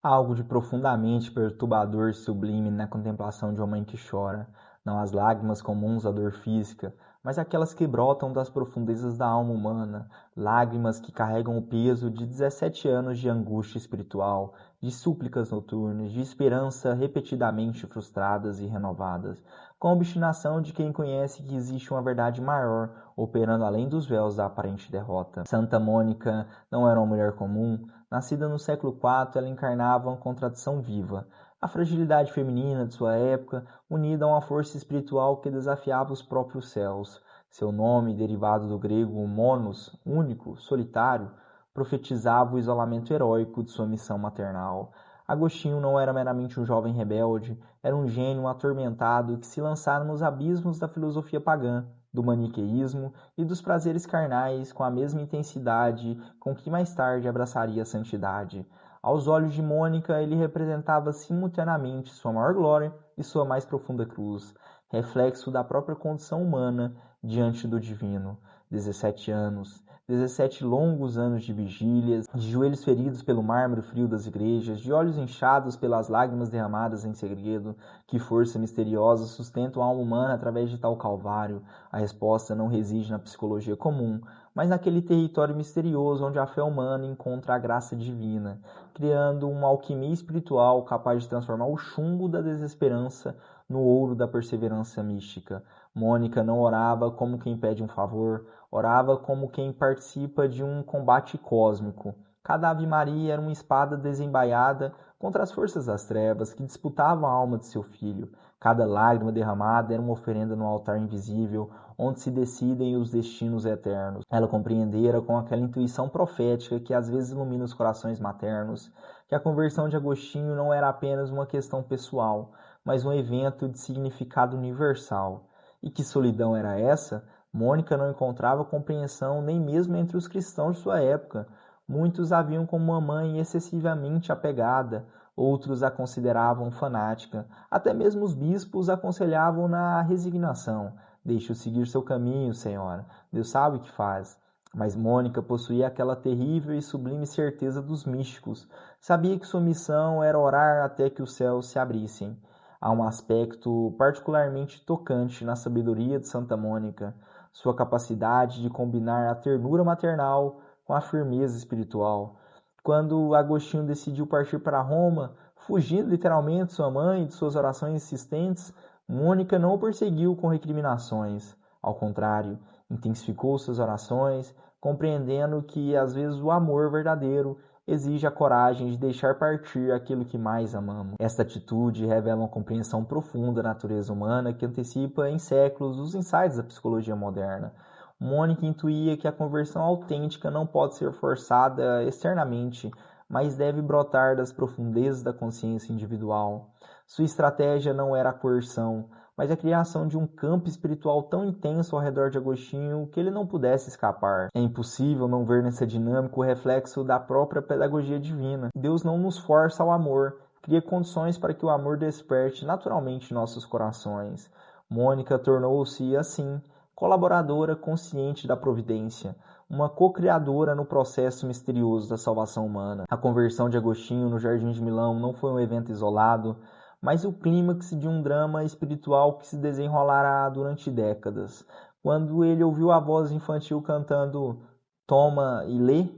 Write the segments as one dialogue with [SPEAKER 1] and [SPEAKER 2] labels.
[SPEAKER 1] Há algo de profundamente perturbador e sublime na contemplação de uma mãe que chora, não as lágrimas comuns à dor física, mas aquelas que brotam das profundezas da alma humana, lágrimas que carregam o peso de 17 anos de angústia espiritual, de súplicas noturnas, de esperança repetidamente frustradas e renovadas, com a obstinação de quem conhece que existe uma verdade maior, operando além dos véus da aparente derrota. Santa Mônica não era uma mulher comum. Nascida no século IV, ela encarnava uma contradição viva. A fragilidade feminina de sua época, unida a uma força espiritual que desafiava os próprios céus. Seu nome, derivado do grego monos, único, solitário, profetizava o isolamento heróico de sua missão maternal. Agostinho não era meramente um jovem rebelde, era um gênio atormentado que se lançara nos abismos da filosofia pagã, do maniqueísmo e dos prazeres carnais com a mesma intensidade com que mais tarde abraçaria a santidade. Aos olhos de Mônica, ele representava simultaneamente sua maior glória e sua mais profunda cruz, reflexo da própria condição humana diante do divino. 17 anos, 17 longos anos de vigílias, de joelhos feridos pelo mármore frio das igrejas, de olhos inchados pelas lágrimas derramadas em segredo. Que força misteriosa sustenta a alma humana através de tal calvário? A resposta não reside na psicologia comum, mas naquele território misterioso onde a fé humana encontra a graça divina, criando uma alquimia espiritual capaz de transformar o chumbo da desesperança no ouro da perseverança mística. Mônica não orava como quem pede um favor, orava como quem participa de um combate cósmico. Cada Ave Maria era uma espada desembaiada contra as forças das trevas que disputavam a alma de seu filho. Cada lágrima derramada era uma oferenda no altar invisível, onde se decidem os destinos eternos. Ela compreendera com aquela intuição profética que às vezes ilumina os corações maternos, que a conversão de Agostinho não era apenas uma questão pessoal, mas um evento de significado universal. E que solidão era essa? Mônica não encontrava compreensão nem mesmo entre os cristãos de sua época. Muitos a viam como uma mãe excessivamente apegada, outros a consideravam fanática. Até mesmo os bispos aconselhavam na resignação. Deixe-o seguir seu caminho, senhora. Deus sabe o que faz. Mas Mônica possuía aquela terrível e sublime certeza dos místicos. Sabia que sua missão era orar até que os céus se abrissem. Há um aspecto particularmente tocante na sabedoria de Santa Mônica, sua capacidade de combinar a ternura maternal com a firmeza espiritual. Quando Agostinho decidiu partir para Roma, fugindo literalmente de sua mãe e de suas orações insistentes, Mônica não o perseguiu com recriminações. Ao contrário, intensificou suas orações, compreendendo que às vezes o amor verdadeiro exige a coragem de deixar partir aquilo que mais amamos. Esta atitude revela uma compreensão profunda da natureza humana que antecipa em séculos os ensaios da psicologia moderna. Mônica intuía que a conversão autêntica não pode ser forçada externamente, mas deve brotar das profundezas da consciência individual. Sua estratégia não era a coerção, mas a criação de um campo espiritual tão intenso ao redor de Agostinho que ele não pudesse escapar. É impossível não ver nessa dinâmica o reflexo da própria pedagogia divina. Deus não nos força ao amor, cria condições para que o amor desperte naturalmente nossos corações. Mônica tornou-se, assim, colaboradora consciente da providência, uma co-criadora no processo misterioso da salvação humana. A conversão de Agostinho no Jardim de Milão não foi um evento isolado, mas o clímax de um drama espiritual que se desenrolará durante décadas. Quando ele ouviu a voz infantil cantando "Toma e lê",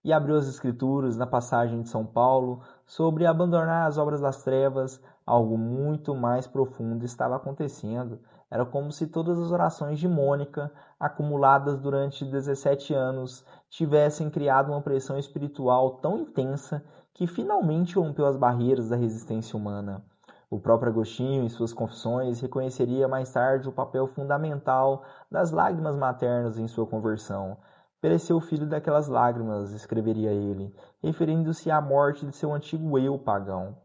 [SPEAKER 1] e abriu as escrituras na passagem de São Paulo sobre abandonar as obras das trevas, algo muito mais profundo estava acontecendo. Era como se todas as orações de Mônica, acumuladas durante 17 anos, tivessem criado uma pressão espiritual tão intensa que finalmente rompeu as barreiras da resistência humana. O próprio Agostinho, em suas confissões, reconheceria mais tarde o papel fundamental das lágrimas maternas em sua conversão. Pereceu o filho daquelas lágrimas, escreveria ele, referindo-se à morte de seu antigo eu pagão.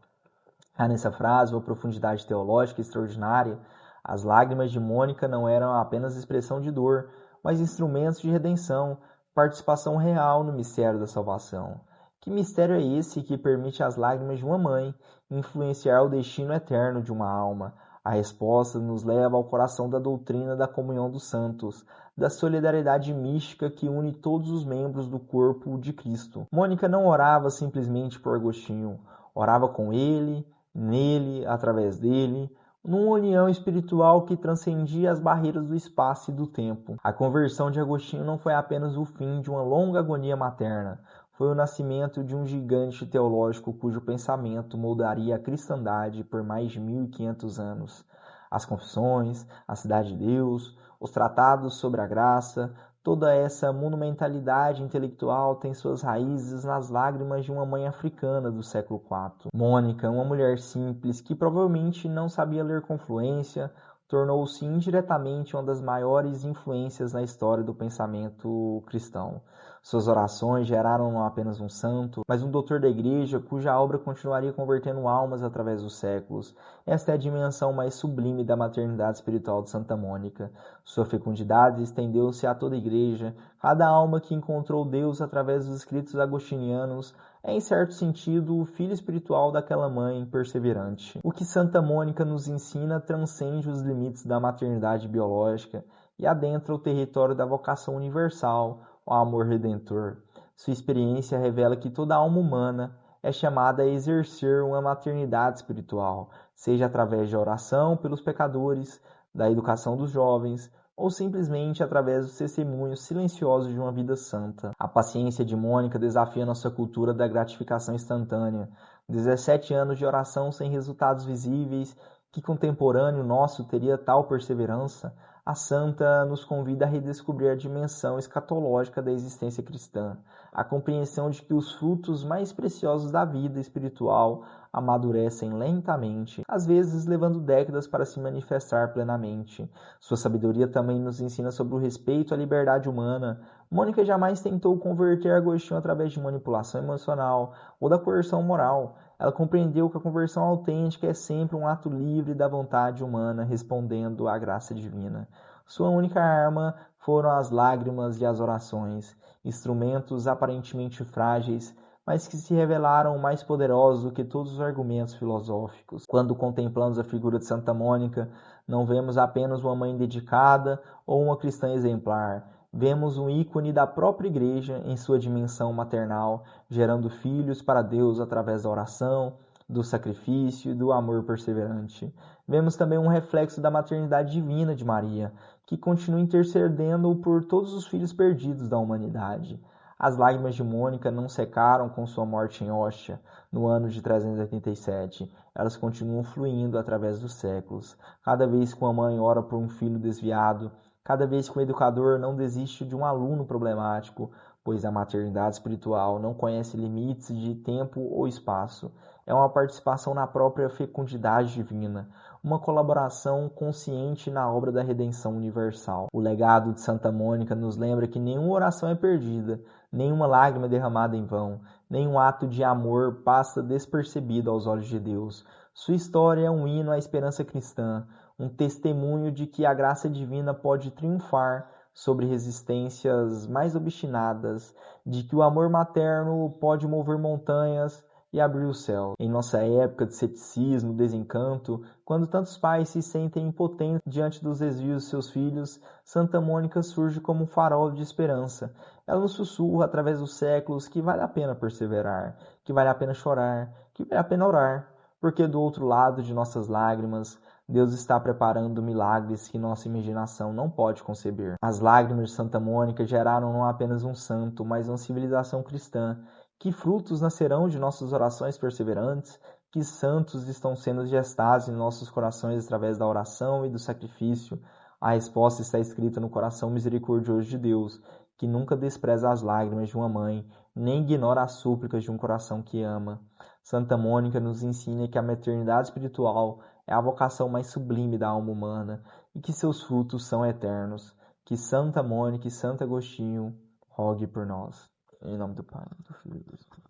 [SPEAKER 1] Há nessa frase uma profundidade teológica extraordinária. As lágrimas de Mônica não eram apenas expressão de dor, mas instrumentos de redenção, participação real no mistério da salvação. Que mistério é esse que permite às lágrimas de uma mãe influenciar o destino eterno de uma alma? A resposta nos leva ao coração da doutrina da comunhão dos santos, da solidariedade mística que une todos os membros do corpo de Cristo. Mônica não orava simplesmente por Agostinho, orava com ele, nele, através dele, numa união espiritual que transcendia as barreiras do espaço e do tempo. A conversão de Agostinho não foi apenas o fim de uma longa agonia materna, foi o nascimento de um gigante teológico cujo pensamento moldaria a cristandade por mais de 1500 anos. As Confissões, a Cidade de Deus, os tratados sobre a graça, toda essa monumentalidade intelectual tem suas raízes nas lágrimas de uma mãe africana do século IV. Mônica, uma mulher simples que provavelmente não sabia ler com fluência, tornou-se indiretamente uma das maiores influências na história do pensamento cristão. Suas orações geraram não apenas um santo, mas um doutor da igreja cuja obra continuaria convertendo almas através dos séculos. Esta é a dimensão mais sublime da maternidade espiritual de Santa Mônica. Sua fecundidade estendeu-se a toda a igreja. Cada alma que encontrou Deus através dos escritos agostinianos é, em certo sentido, o filho espiritual daquela mãe perseverante. O que Santa Mônica nos ensina transcende os limites da maternidade biológica e adentra o território da vocação universal, o amor redentor. Sua experiência revela que toda alma humana é chamada a exercer uma maternidade espiritual, seja através de oração pelos pecadores, da educação dos jovens, ou simplesmente através dos testemunhos silenciosos de uma vida santa. A paciência de Mônica desafia nossa cultura da gratificação instantânea. 17 anos de oração sem resultados visíveis, que contemporâneo nosso teria tal perseverança? A santa nos convida a redescobrir a dimensão escatológica da existência cristã, a compreensão de que os frutos mais preciosos da vida espiritual amadurecem lentamente, às vezes levando décadas para se manifestar plenamente. Sua sabedoria também nos ensina sobre o respeito à liberdade humana. Mônica jamais tentou converter Agostinho através de manipulação emocional ou da coerção moral. Ela compreendeu que a conversão autêntica é sempre um ato livre da vontade humana respondendo à graça divina. Sua única arma foram as lágrimas e as orações, instrumentos aparentemente frágeis, mas que se revelaram mais poderosos do que todos os argumentos filosóficos. Quando contemplamos a figura de Santa Mônica, não vemos apenas uma mãe dedicada ou uma cristã exemplar. Vemos um ícone da própria Igreja em sua dimensão maternal, gerando filhos para Deus através da oração, do sacrifício e do amor perseverante. Vemos também um reflexo da maternidade divina de Maria, que continua intercedendo por todos os filhos perdidos da humanidade. As lágrimas de Mônica não secaram com sua morte em Ostia, no ano de 387. Elas continuam fluindo através dos séculos. Cada vez que uma mãe ora por um filho desviado, cada vez que um educador não desiste de um aluno problemático, pois a maternidade espiritual não conhece limites de tempo ou espaço. É uma participação na própria fecundidade divina, uma colaboração consciente na obra da redenção universal. O legado de Santa Mônica nos lembra que nenhuma oração é perdida, nenhuma lágrima é derramada em vão, nenhum ato de amor passa despercebido aos olhos de Deus. Sua história é um hino à esperança cristã, um testemunho de que a graça divina pode triunfar sobre resistências mais obstinadas, de que o amor materno pode mover montanhas e abrir o céu. Em nossa época de ceticismo, desencanto, quando tantos pais se sentem impotentes diante dos desvios de seus filhos, Santa Mônica surge como um farol de esperança. Ela nos sussurra através dos séculos que vale a pena perseverar, que vale a pena chorar, que vale a pena orar, porque do outro lado de nossas lágrimas, Deus está preparando milagres que nossa imaginação não pode conceber. As lágrimas de Santa Mônica geraram não apenas um santo, mas uma civilização cristã. Que frutos nascerão de nossas orações perseverantes? Que santos estão sendo gestados em nossos corações através da oração e do sacrifício? A resposta está escrita no coração misericordioso de Deus, que nunca despreza as lágrimas de uma mãe, nem ignora as súplicas de um coração que ama. Santa Mônica nos ensina que a maternidade espiritual é a vocação mais sublime da alma humana e que seus frutos são eternos. Que Santa Mônica e Santo Agostinho rogue por nós. Em nome do Pai, do Filho e do Espírito.